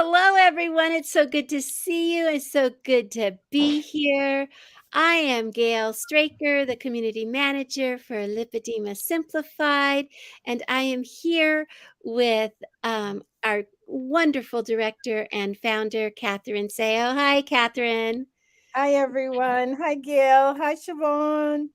Hello, everyone. It's so good to see you. It's so good to be here. I am Gail Straker, the community manager for Lipedema Simplified, and I am here with our wonderful director and founder, Catherine Seo. Hi, Catherine. Hi, everyone. Hi, Gail. Hi, Siobhan.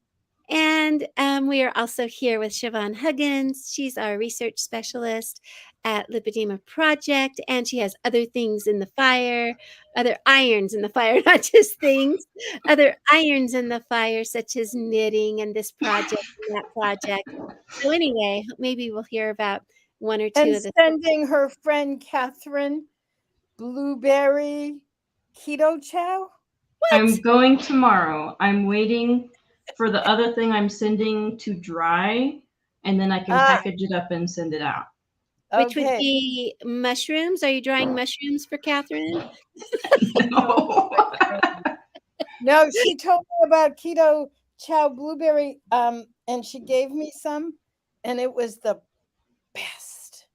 And we are also here with Siobhan Huggins. She's our research specialist at Lipedema Project, and she has other things in the fire, other irons in the fire, not just things, other irons in the fire, such as knitting and this project and that project. So anyway, maybe we'll hear about one or two And of the. sending her friend Catherine blueberry keto chow. What? I'm going tomorrow. I'm waiting for the other thing I'm sending to dry, and then I can package it up and send it out. Which would Okay. be mushrooms. Are you drying mushrooms for Catherine? No. No, she told me about keto chow blueberry, and she gave me some, and it was the best.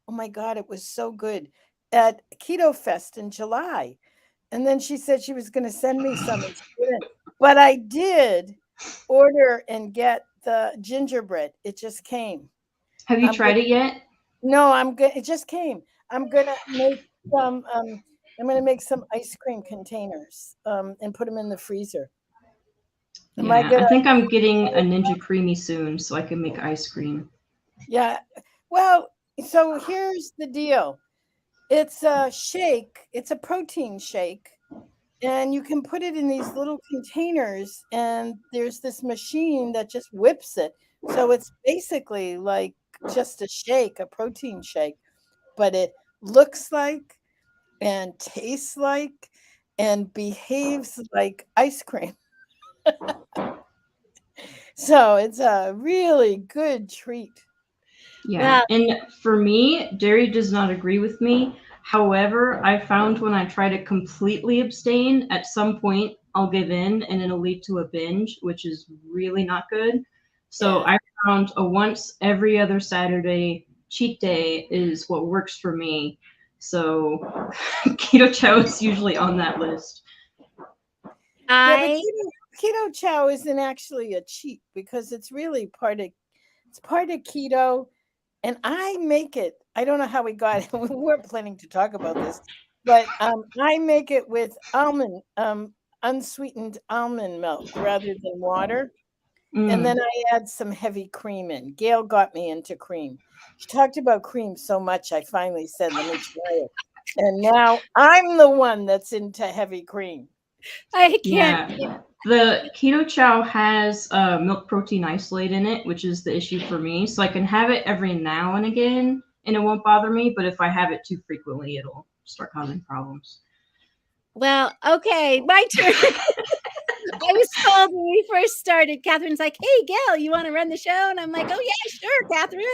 Oh my God, it was so good at Keto Fest in July. And then she said she was going to send me some, and she didn't. But I did order and get the gingerbread. It just came. Have you tried it yet? No, I'm good. It just came. I'm gonna make some. I'm gonna make some ice cream containers and put them in the freezer. Am I Yeah, gonna? I think I'm getting a Ninja Creamy soon so I can make ice cream. Yeah. Well, so here's the deal. It's a shake. It's a protein shake, and you can put it in these little containers. And there's this machine that just whips it. So it's basically like just a shake, a protein shake, but it looks like and tastes like and behaves like ice cream. So it's a really good treat. Yeah, Well, and for me, dairy does not agree with me. However, I found when I try to completely abstain, at some point I'll give in and it'll lead to a binge, which is really not good. So Yeah. I found a once every other Saturday cheat day is what works for me. So keto chow is usually on that list. Yeah, but I keto chow isn't actually a cheat because it's really part of keto, and I make it. I don't know how we got it. We weren't planning to talk about this, but I make it with unsweetened almond milk rather than water. And Mm. then I add some heavy cream in. Gail got me into cream. She talked about cream so much, I finally said, let me try it. And now I'm the one that's into heavy cream. I can't. Yeah. The keto chow has milk protein isolate in it, which is the issue for me. So I can have it every now and again and it won't bother me, but if I have it too frequently, it'll start causing problems. Well, okay, my turn. I was told when we first started, Catherine's like, "Hey, Gail, you want to run the show?" And I'm like, "Oh yeah, sure, Catherine."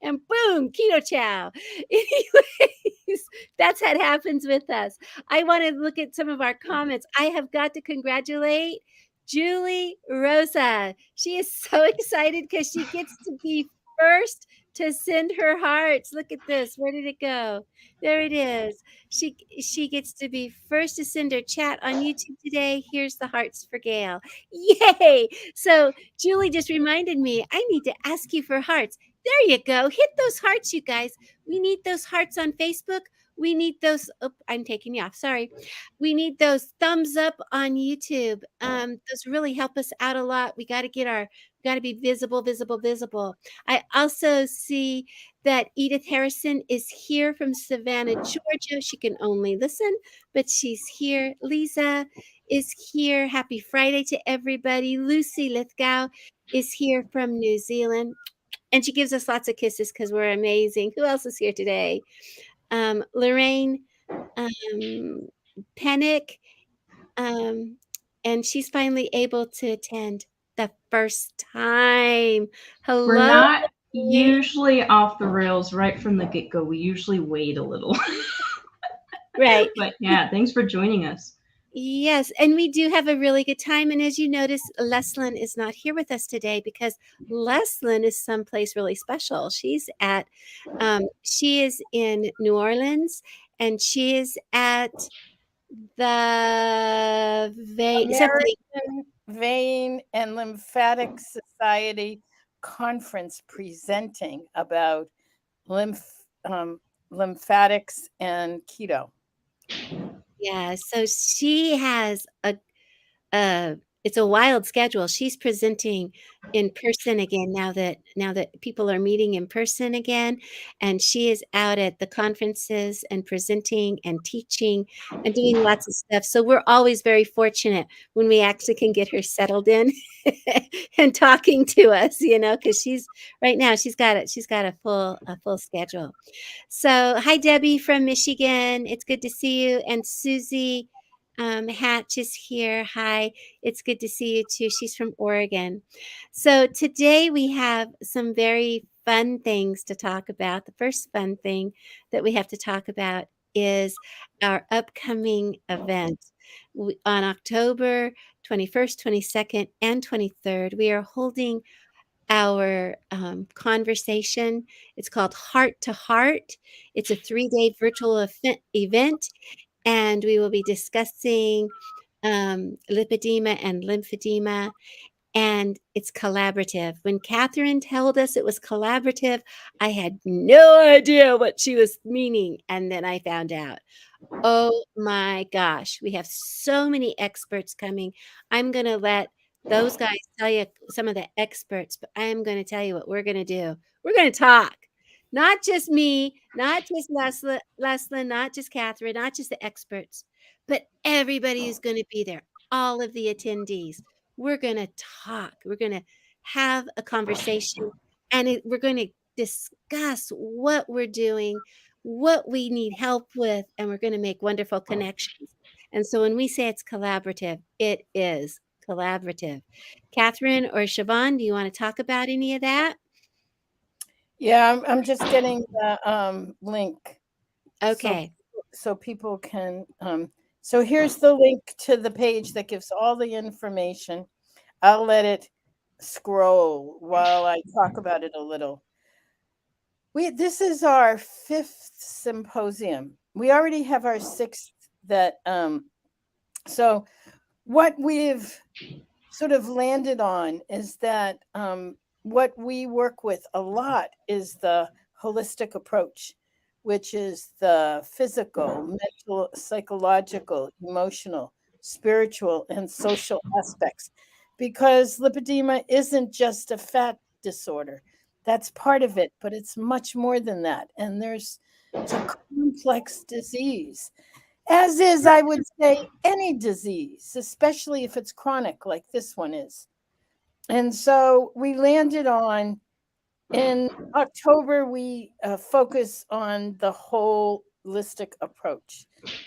And boom, keto chow. Anyways, that's what happens with us. I want to look at some of our comments. I have got to congratulate Julie Rosa. She is so excited because she gets to be first to send her hearts. Look at this. Where did it go? There it is. She gets to be first to send her chat on YouTube today. Here's the hearts for Gail. Yay! So Julie just reminded me I need to ask you for hearts. There you go. Hit those hearts, you guys. We need those hearts on Facebook. We need those. Oh, I'm taking you off. Sorry. We need those thumbs up on YouTube. Those really help us out a lot. We got to get our, got to be visible, visible, visible. I also see that Edith Harrison is here from Savannah, Georgia. She can only listen, but she's here. Lisa is here. Happy Friday to everybody. Lucy Lithgow is here from New Zealand. And she gives us lots of kisses because we're amazing. Who else is here today? Lorraine Pennick. And she's finally able to attend the first time. We're Hello. not usually off the rails right from the get go. We usually wait a little. Right. But yeah, thanks for joining us. Yes, and we do have a really good time. And as you notice, Leslyn is not here with us today because Leslyn is someplace really special. She is in New Orleans, and she is at the something. American Vein and Lymphatic Society conference presenting about lymphatics and keto. Yeah, so she has it's a wild schedule. She's presenting in person again now that people are meeting in person again, and she is out at the conferences and presenting and teaching and doing lots of stuff. So we're always very fortunate when we actually can get her settled in and talking to us, because right now she's got a full schedule. So, hi, Debbie from Michigan. It's good to see you. And Susie Hatch is here. Hi, it's good to see you too. She's from Oregon. So, today we have some very fun things to talk about. The first fun thing that we have to talk about is our upcoming event. On October 21st, 22nd, and 23rd, we are holding our conversation. It's called Heart to Heart. It's a 3-day virtual event, and we will be discussing lipedema and lymphedema, and it's collaborative. When Catherine told us it was collaborative, I had no idea what she was meaning, and then I found out. Oh my gosh, we have so many experts coming. I'm going to let those guys tell you some of the experts, but I am going to tell you what we're going to do. We're going to talk. Not just me, not just Leslyn, not just Catherine, not just the experts, but everybody is going to be there. All of the attendees. We're going to talk. We're going to have a conversation, and we're going to discuss what we're doing, what we need help with, and we're going to make wonderful connections. And so when we say it's collaborative, it is collaborative. Catherine or Siobhan, do you want to talk about any of that? Yeah, I'm just getting the link. Okay. So people can. So here's the link to the page that gives all the information. I'll let it scroll while I talk about it a little. This is our 5th symposium. We already have our 6th that so what we've sort of landed on is that what we work with a lot is the holistic approach, which is the physical, mental, psychological, emotional, spiritual, and social aspects. Because lipedema isn't just a fat disorder. That's part of it, but it's much more than that. And it's a complex disease, as is, I would say, any disease, especially if it's chronic like this one is. And so we landed on, in October, we focus on the holistic approach.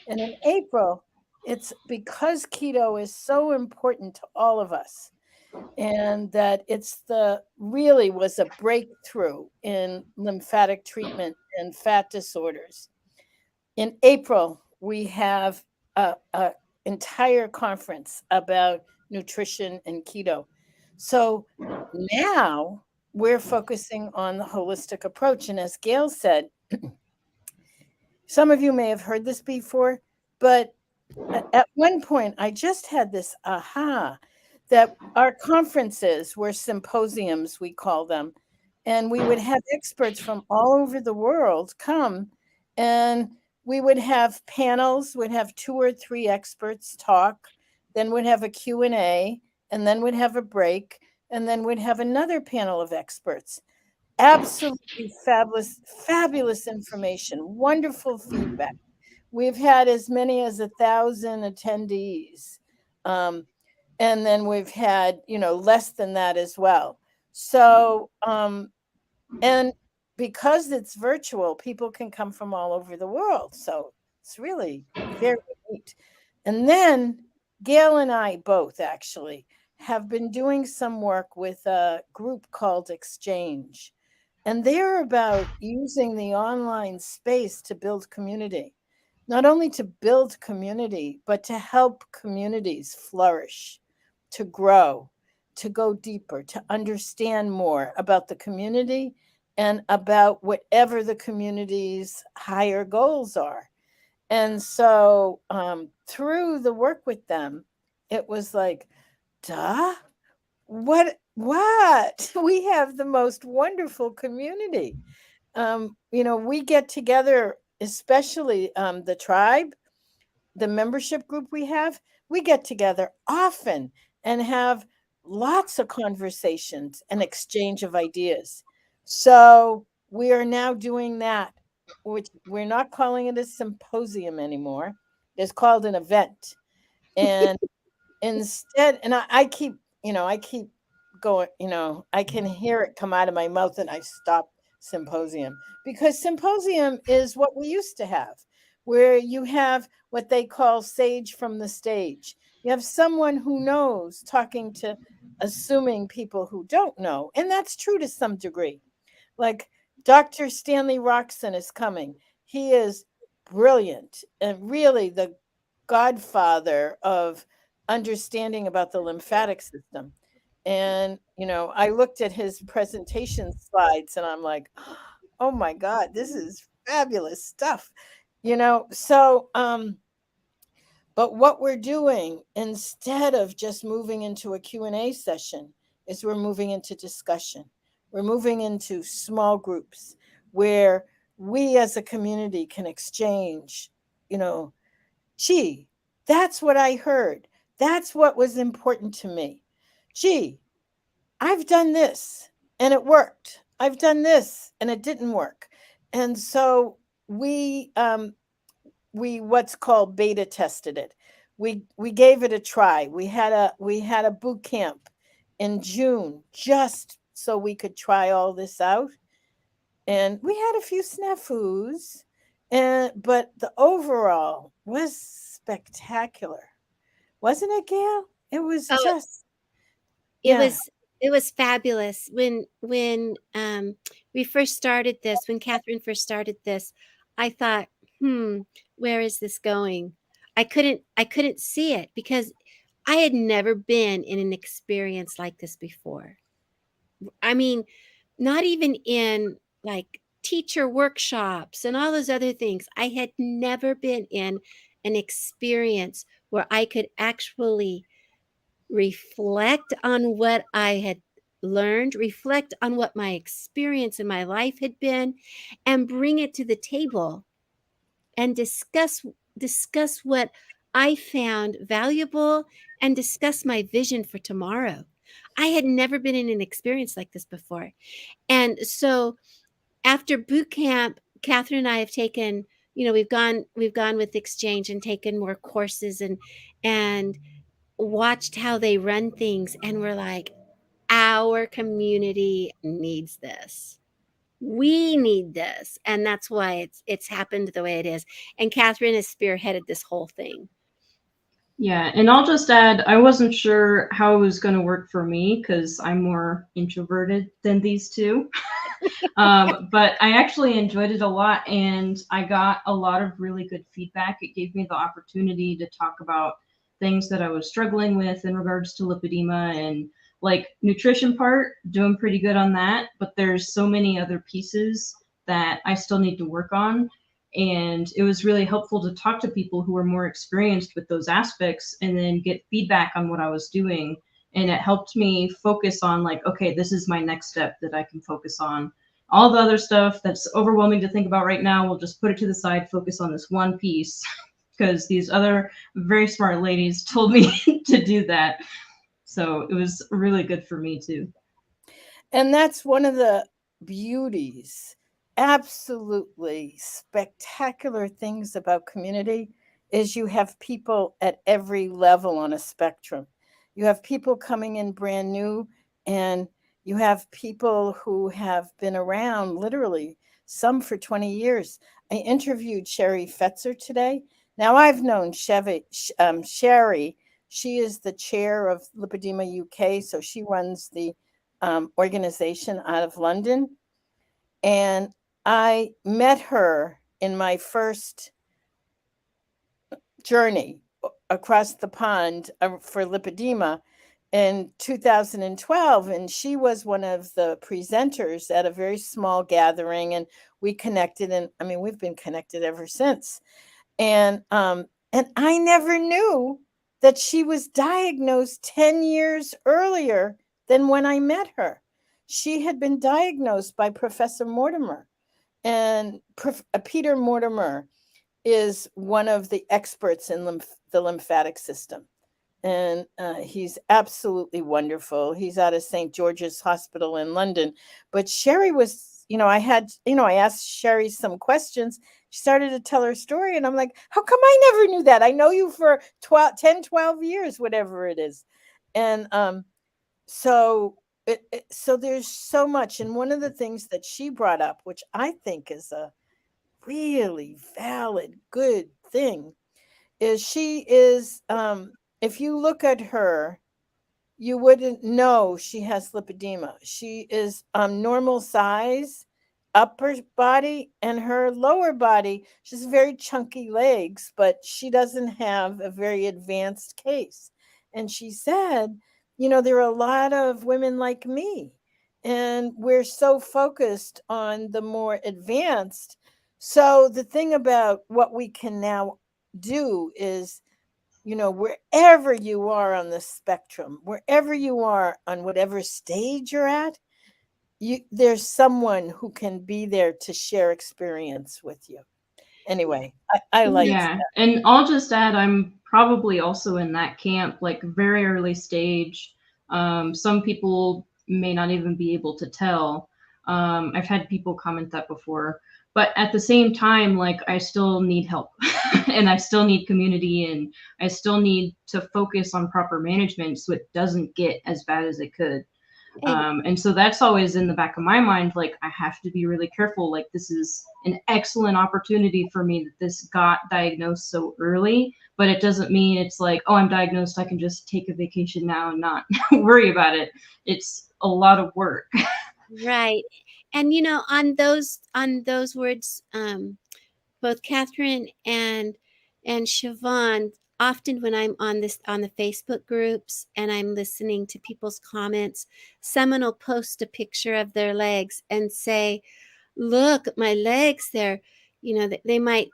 And in April, it's because keto is so important to all of us, and that really was a breakthrough in lymphatic treatment and fat disorders. In April, we have a entire conference about nutrition and keto. So now we're focusing on the holistic approach. And as Gail said, some of you may have heard this before, but at one point I just had this aha that our conferences were symposiums, we call them, and we would have experts from all over the world come, and we would have panels, we'd have 2 or 3 experts talk, then we'd have a Q&A, and then we'd have a break, and then we'd have another panel of experts. Absolutely fabulous information, wonderful feedback. We've had as many as 1,000 attendees. And then we've had, less than that as well. So, and because it's virtual, people can come from all over the world. So it's really very neat. And then Gail and I both actually have been doing some work with a group called Exchange. And they're about using the online space to build community. Not only to build community, but to help communities flourish, to grow, to go deeper, to understand more about the community and about whatever the community's higher goals are. And so through the work with them, it was like, duh, what? We have the most wonderful community. We get together, especially the tribe, the membership group we get together often and have lots of conversations and exchange of ideas. So we are now doing that, which we're not calling it a symposium anymore. It's called an event. And instead, and I keep going, I can hear it come out of my mouth and I stop symposium, because symposium is what we used to have, where you have what they call sage from the stage. You have someone who knows talking to assuming people who don't know. And that's true to some degree. Like Dr. Stanley Roxon is coming. He is brilliant and really the godfather of understanding about the lymphatic system. And, I looked at his presentation slides and I'm like, oh my God, this is fabulous stuff. But what we're doing, instead of just moving into a Q&A session, is we're moving into discussion. We're moving into small groups where we as a community can exchange, gee, that's what I heard. That's what was important to me. Gee, I've done this and it worked. I've done this and it didn't work. And so we what's called beta tested it. We gave it a try. We had a boot camp in June just so we could try all this out, and we had a few snafus, but the overall was spectacular, wasn't it, Gail? It was Oh, just it yeah. was fabulous when we first started this. When Catherine first started this, I thought, where is this going? I couldn't see it because I had never been in an experience like this before. I mean, not even in like teacher workshops and all those other things. I had never been in an experience where I could actually reflect on what I had learned, reflect on what my experience in my life had been, and bring it to the table and discuss what I found valuable and discuss my vision for tomorrow. I had never been in an experience like this before. And so after boot camp, Catherine and I have taken, we've gone with exchange and taken more courses and watched how they run things, and we're like, our community needs this. We need this, and that's why it's happened the way it is. And Catherine has spearheaded this whole thing. Yeah, and I'll just add, I wasn't sure how it was going to work for me because I'm more introverted than these two. But I actually enjoyed it a lot, and I got a lot of really good feedback. It gave me the opportunity to talk about things that I was struggling with in regards to lipedema, and like nutrition part, doing pretty good on that. But there's so many other pieces that I still need to work on. And it was really helpful to talk to people who were more experienced with those aspects and then get feedback on what I was doing. And it helped me focus on, like, okay, this is my next step that I can focus on. All the other stuff that's overwhelming to think about right now, we'll just put it to the side, focus on this one piece, because these other very smart ladies told me to do that. So it was really good for me too. And that's one of the beauties, absolutely spectacular things about community, is you have people at every level on a spectrum. You have people coming in brand new, and you have people who have been around literally, some for 20 years. I interviewed Sherry Fetzer today. Now, I've known Sherry. She is the chair of Lipedema UK, so she runs the organization out of London. And I met her in my first journey across the pond for lipedema in 2012. And she was one of the presenters at a very small gathering. And we connected. And I mean, we've been connected ever since. And I never knew that she was diagnosed 10 years earlier than when I met her. She had been diagnosed by Professor Mortimer, and Peter Mortimer is one of the experts in the lymphatic system. And he's absolutely wonderful. He's out of St. George's Hospital in London. But Sherry was, I asked Sherry some questions. She started to tell her story, and I'm like, how come I never knew that? I know you for 12 years, whatever it is. And so so there's so much. And one of the things that she brought up, which I think is a really valid, good thing, is she is if you look at her, you wouldn't know she has lipedema. She is normal size upper body, and her lower body, she's very chunky legs, but she doesn't have a very advanced case. And she said, there are a lot of women like me, and we're so focused on the more advanced. So the thing about what we can now do is, wherever you are on the spectrum, wherever you are on whatever stage you're at, there's someone who can be there to share experience with you. Anyway, I like Yeah, and I'll just add, I'm probably also in that camp, like very early stage. Some people may not even be able to tell. I've had people comment that before, but at the same time, like I still need help, and I still need community, and I still need to focus on proper management so it doesn't get as bad as it could. And so that's always in the back of my mind. Like, I have to be really careful. Like, this is an excellent opportunity for me that this got diagnosed so early, but it doesn't mean it's like, oh, I'm diagnosed, I can just take a vacation now and not worry about it. It's a lot of work. Right. And on those words, both Catherine and Siobhan, often when I'm on the Facebook groups and I'm listening to people's comments, someone will post a picture of their legs and say, look at my legs, they're, they might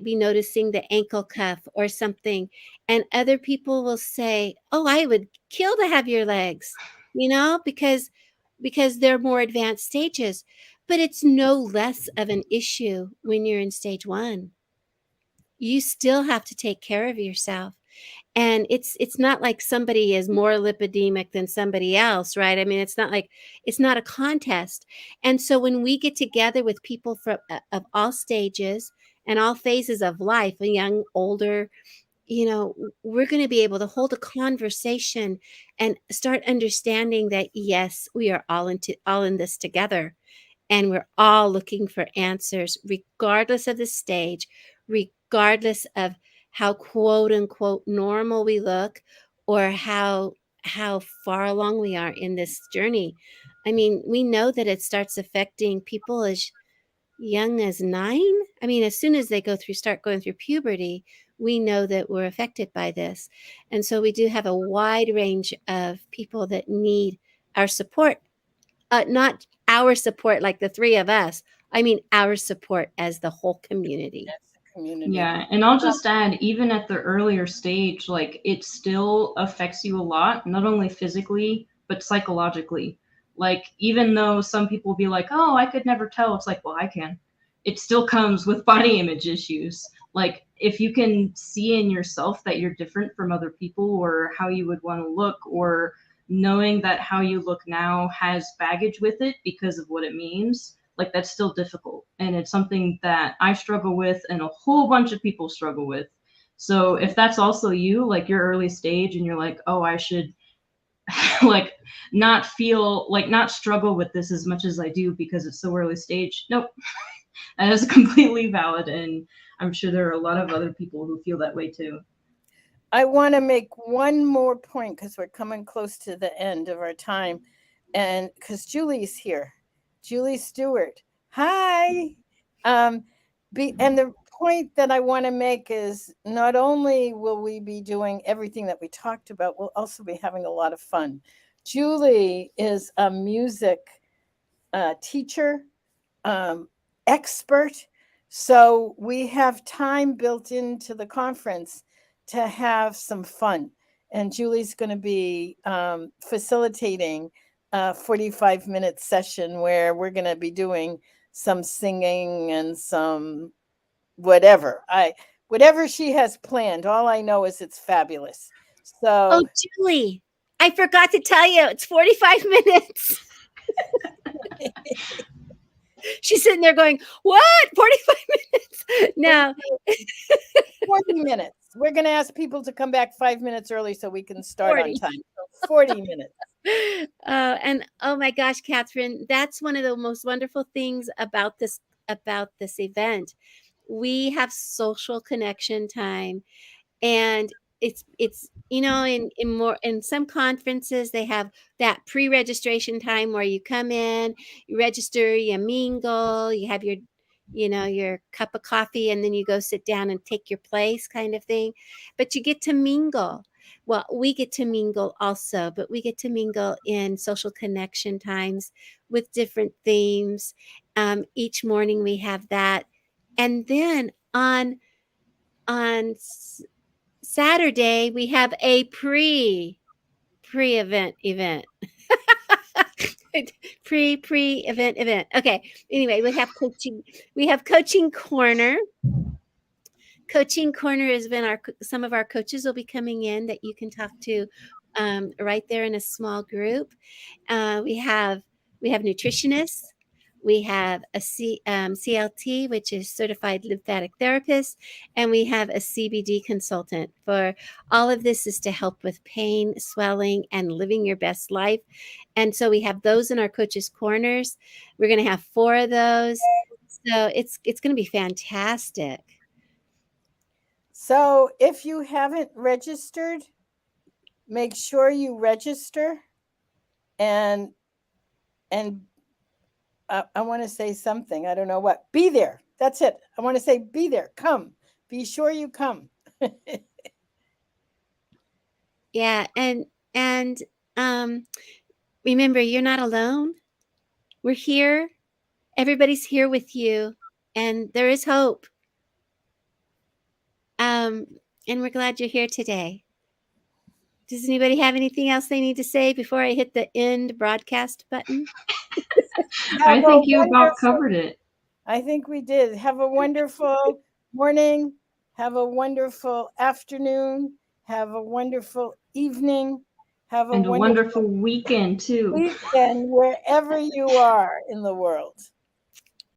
be noticing the ankle cuff or something, and other people will say, oh, I would kill to have your legs, because they're more advanced stages. But it's no less of an issue when you're in stage 1. You still have to take care of yourself, and it's not like somebody is more lipidemic than somebody else, right? I mean, it's not a contest. And so when we get together with people from of all stages and all phases of life, a young, older, we're going to be able to hold a conversation and start understanding that, yes, we are all in this together, and we're all looking for answers, regardless of the stage, regardless of how quote unquote normal we look, or how far along we are in this journey. I mean, we know that it starts affecting people as young as 9. I mean, as soon as they start going through puberty, we know that we're affected by this. And so we do have a wide range of people that need our support, not our support like the 3 of us. I mean, our support as the whole community. community. Yeah, and I'll just add, even at the earlier stage, like it still affects you a lot, not only physically, but psychologically. Like, even though some people will be like, oh, I could never tell, it's like, well, I can. It still comes with body image issues. Like, if you can see in yourself that you're different from other people, or how you would want to look, or knowing that how you look now has baggage with it because of what it means, like that's still difficult, and it's something that I struggle with and a whole bunch of people struggle with. So if that's also you, like your early stage, and you're like, oh, I should like not struggle with this as much as I do because it's so early stage, nope. That is completely valid, and I'm sure there are a lot of other people who feel that way too. I want to make one more point because we're coming close to the end of our time. And because Julie's here, Julie Stewart. Hi. And the point that I want to make is, not only will we be doing everything that we talked about, we'll also be having a lot of fun. Julie is a music teacher, expert. So we have time built into the conference to have some fun. And Julie's going to be facilitating a 45-minute session where we're going to be doing some singing and some whatever she has planned. All I know is it's fabulous. Oh, So Julie, I forgot to tell you, it's 45 minutes. She's sitting there going, what? 45 minutes? No. 40 minutes. We're going to ask people to come back 5 minutes early so we can start 40. on time. So 40 minutes. And oh my gosh, Catherine, that's one of the most wonderful things about this event. We have social connection time, and it's in some conferences they have that pre-registration time where you come in, you register, you mingle, you have your cup of coffee, and then you go sit down and take your place kind of thing, but you get to mingle. Well, we get to mingle also, but we get to mingle in social connection times with different themes. Each morning we have that, and then on Saturday we have a pre-event event. Pre-event. Okay. Anyway, we have coaching. We have coaching corner. Coaching corner has been some of our coaches will be coming in that you can talk to right there in a small group. We have nutritionists. We have a CLT, which is certified lymphatic therapist, and we have a CBD consultant. For all of this is to help with pain, swelling, and living your best life. And so we have those in our coaches' corners. We're going to have 4 of those. So it's going to be fantastic. So if you haven't registered, make sure you register. And I want to say something. I don't know what. Be there. That's it. I want to say be there. Come. Be sure you come. Yeah, and remember, you're not alone. We're here. Everybody's here with you, and there is hope. And we're glad you're here today. Does anybody have anything else they need to say before I hit the end broadcast button? I think you about covered it. I think we did. Have a wonderful morning. Have a wonderful afternoon. Have a wonderful evening. Have a wonderful weekend too. Weekend wherever you are in the world.